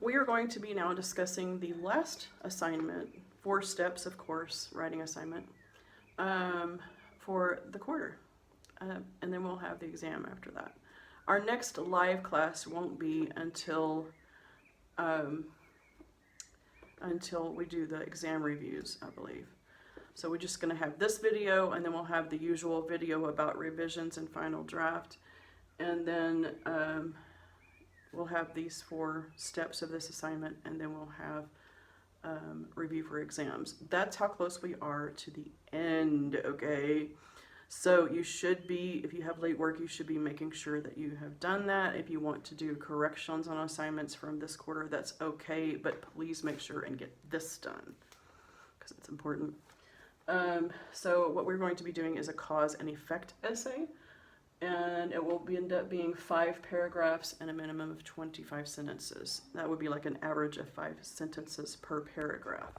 We are going to be now discussing the last assignment, 4 steps, of course, writing assignment, for the quarter. And then we'll have the exam after that. Our next live class won't be until we do the exam reviews, I believe. So we're just going to have this video, and then we'll have the usual video about revisions and final draft. And then we'll have these 4 steps of this assignment, and then we'll have review for exams. That's how close we are to the end, okay? So you should be, if you have late work, you should be making sure that you have done that. If you want to do corrections on assignments from this quarter, that's okay, but please make sure and get this done because it's important. So what we're going to be doing is a cause and effect essay, and it will end up being 5 paragraphs and a minimum of 25 sentences. That would be like an average of 5 sentences per paragraph.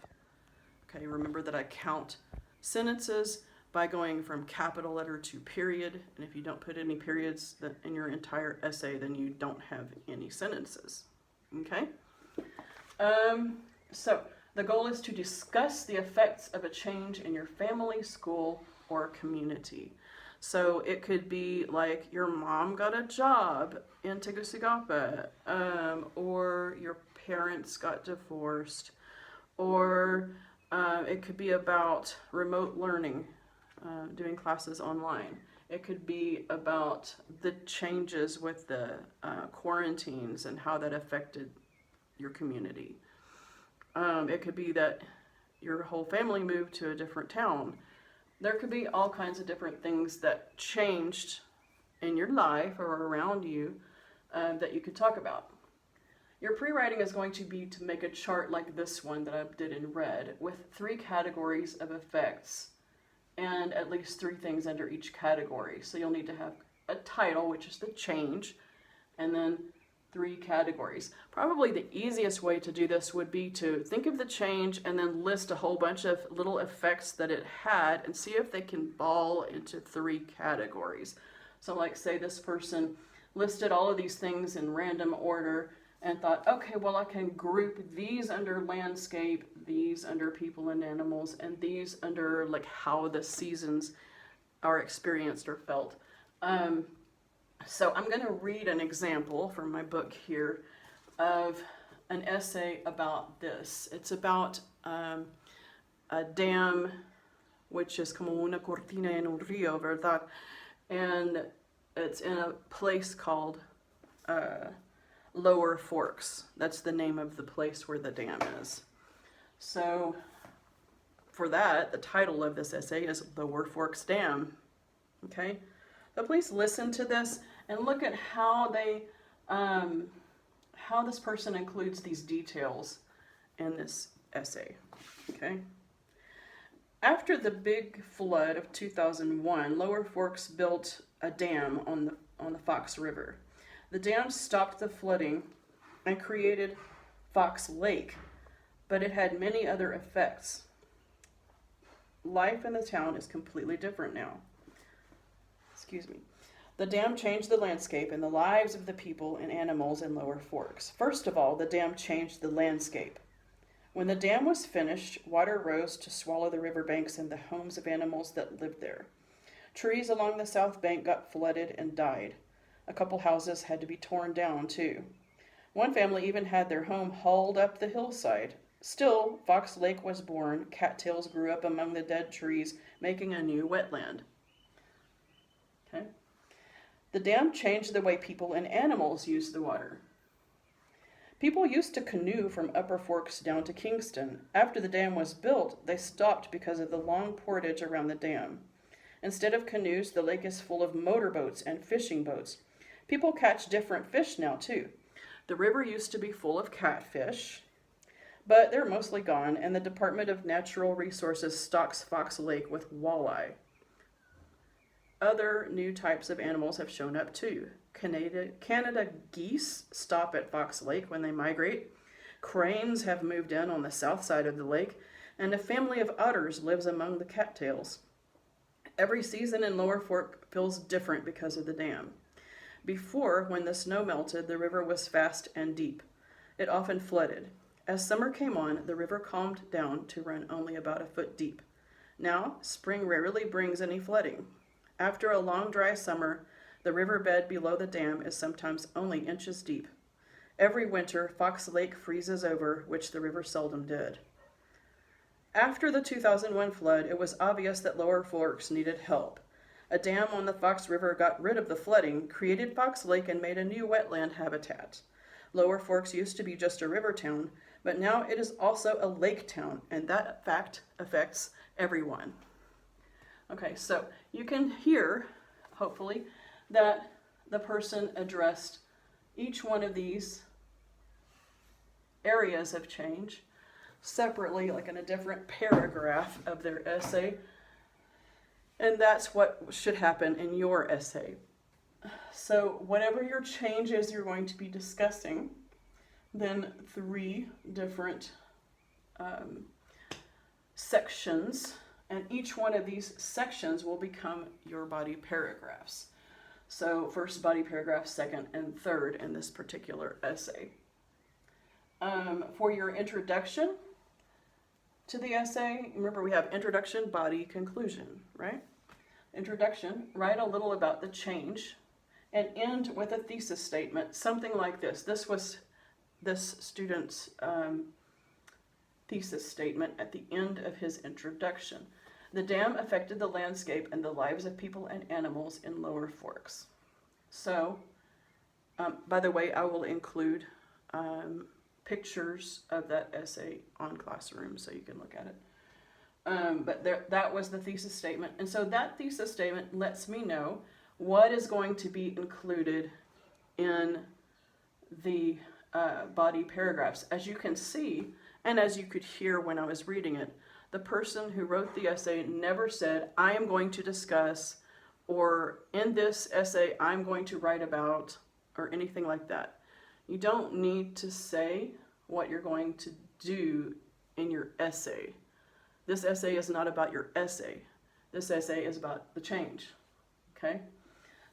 Okay, remember that I count sentences by going from capital letter to period, and if you don't put any periods in your entire essay, then you don't have any sentences, okay? So the goal is to discuss the effects of a change in your family, school, or community. So it could be like your mom got a job in Tegucigalpa, or your parents got divorced, or it could be about remote learning, doing classes online. It could be about the changes with the quarantines and how that affected your community. It could be that your whole family moved to a different town. There could be all kinds of different things that changed in your life or around you that you could talk about. Your pre-writing is going to be to make a chart like this one that I did in red with 3 categories of effects and at least 3 things under each category. So you'll need to have a title, which is the change, and then 3 categories. Probably the easiest way to do this would be to think of the change and then list a whole bunch of little effects that it had and see if they can fall into 3 categories. So like say this person listed all of these things in random order and thought, okay, well I can group these under landscape, these under people and animals, and these under like how the seasons are experienced or felt. So I'm going to read an example from my book here of an essay about this. It's about a dam, which is como una cortina en un río, ¿verdad? And it's in a place called Lower Forks. That's the name of the place where the dam is. So for that, the title of this essay is Lower Forks Dam. Okay? So please listen to this and look at how they, how this person includes these details in this essay. Okay? After the big flood of 2001, Lower Forks built a dam on the Fox River. The dam stopped the flooding and created Fox Lake, but it had many other effects. Life in the town is completely different now. Excuse me. The dam changed the landscape and the lives of the people and animals in Lower Forks. First of all, the dam changed the landscape. When the dam was finished, water rose to swallow the riverbanks and the homes of animals that lived there. Trees along the south bank got flooded and died. A couple houses had to be torn down, too. One family even had their home hauled up the hillside. Still, Fox Lake was born. Cattails grew up among the dead trees, making a new wetland. Okay. The dam changed the way people and animals used the water. People used to canoe from Upper Forks down to Kingston. After the dam was built, they stopped because of the long portage around the dam. Instead of canoes, the lake is full of motorboats and fishing boats. People catch different fish now, too. The river used to be full of catfish, but they're mostly gone, and the Department of Natural Resources stocks Fox Lake with walleye. Other new types of animals have shown up, too. Canada geese stop at Fox Lake when they migrate. Cranes have moved in on the south side of the lake, and a family of otters lives among the cattails. Every season in Lower Fork feels different because of the dam. Before, when the snow melted, the river was fast and deep. it often flooded. As summer came on, the river calmed down to run only about a foot deep. Now, spring rarely brings any flooding. After a long dry summer, the riverbed below the dam is sometimes only inches deep. Every winter, Fox Lake freezes over, which the river seldom did. After the 2001 flood, it was obvious that Lower Forks needed help. A dam on the Fox River got rid of the flooding, created Fox Lake, and made a new wetland habitat. Lower Forks used to be just a river town, but now it is also a lake town, and that fact affects everyone. Okay, so you can hear, hopefully, that the person addressed each one of these areas of change separately, like in a different paragraph of their essay. And that's what should happen in your essay. So whatever your change is you're going to be discussing, then 3 different sections, and each one of these sections will become your body paragraphs. So first body paragraph, second and third in this particular essay. For your introduction to the essay, remember we have introduction, body, conclusion, right? Introduction, write a little about the change and end with a thesis statement, something like this. This was this student's thesis statement at the end of his introduction. The dam affected the landscape and the lives of people and animals in Lower Forks. So, by the way, I will include pictures of that essay on Classroom so you can look at it. But that was the thesis statement. And so that thesis statement lets me know what is going to be included in the body paragraphs. As you can see, and as you could hear when I was reading it, the person who wrote the essay never said, I am going to discuss, or in this essay, I'm going to write about, or anything like that. You don't need to say what you're going to do in your essay. This essay is not about your essay. This essay is about the change, okay?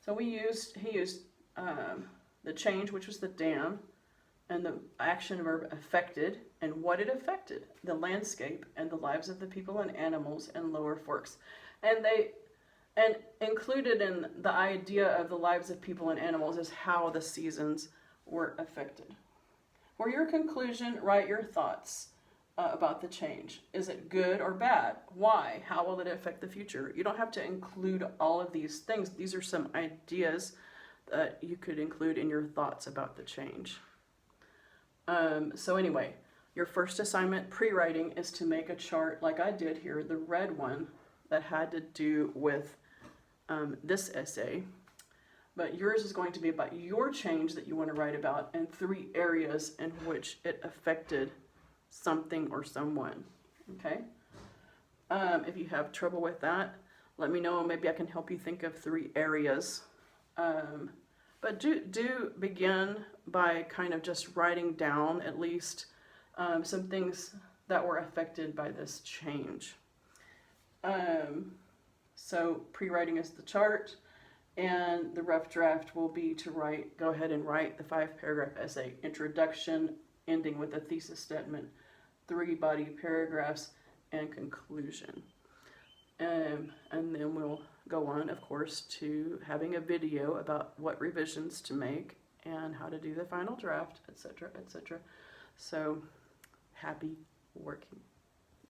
So he used the change, which was the dam, and the action verb affected, and what it affected, the landscape and the lives of the people and animals in Lower Forks. And included in the idea of the lives of people and animals is how the seasons were affected. For your conclusion, write your thoughts about the change. Is it good or bad? Why? How will it affect the future? You don't have to include all of these things. These are some ideas that you could include in your thoughts about the change. So anyway, your first assignment, pre-writing, is to make a chart like I did here, the red one, that had to do with this essay. But yours is going to be about your change that you want to write about and 3 areas in which it affected something or someone, okay? If you have trouble with that, let me know. Maybe I can help you think of 3 areas. But do begin by kind of just writing down at least some things that were affected by this change. So pre-writing is the chart, and the rough draft will be to go ahead and write the 5-paragraph essay, introduction, ending with a thesis statement, 3 body paragraphs, and conclusion. And then we'll go on, of course, to having a video about what revisions to make and how to do the final draft, etc., etc. So, happy working.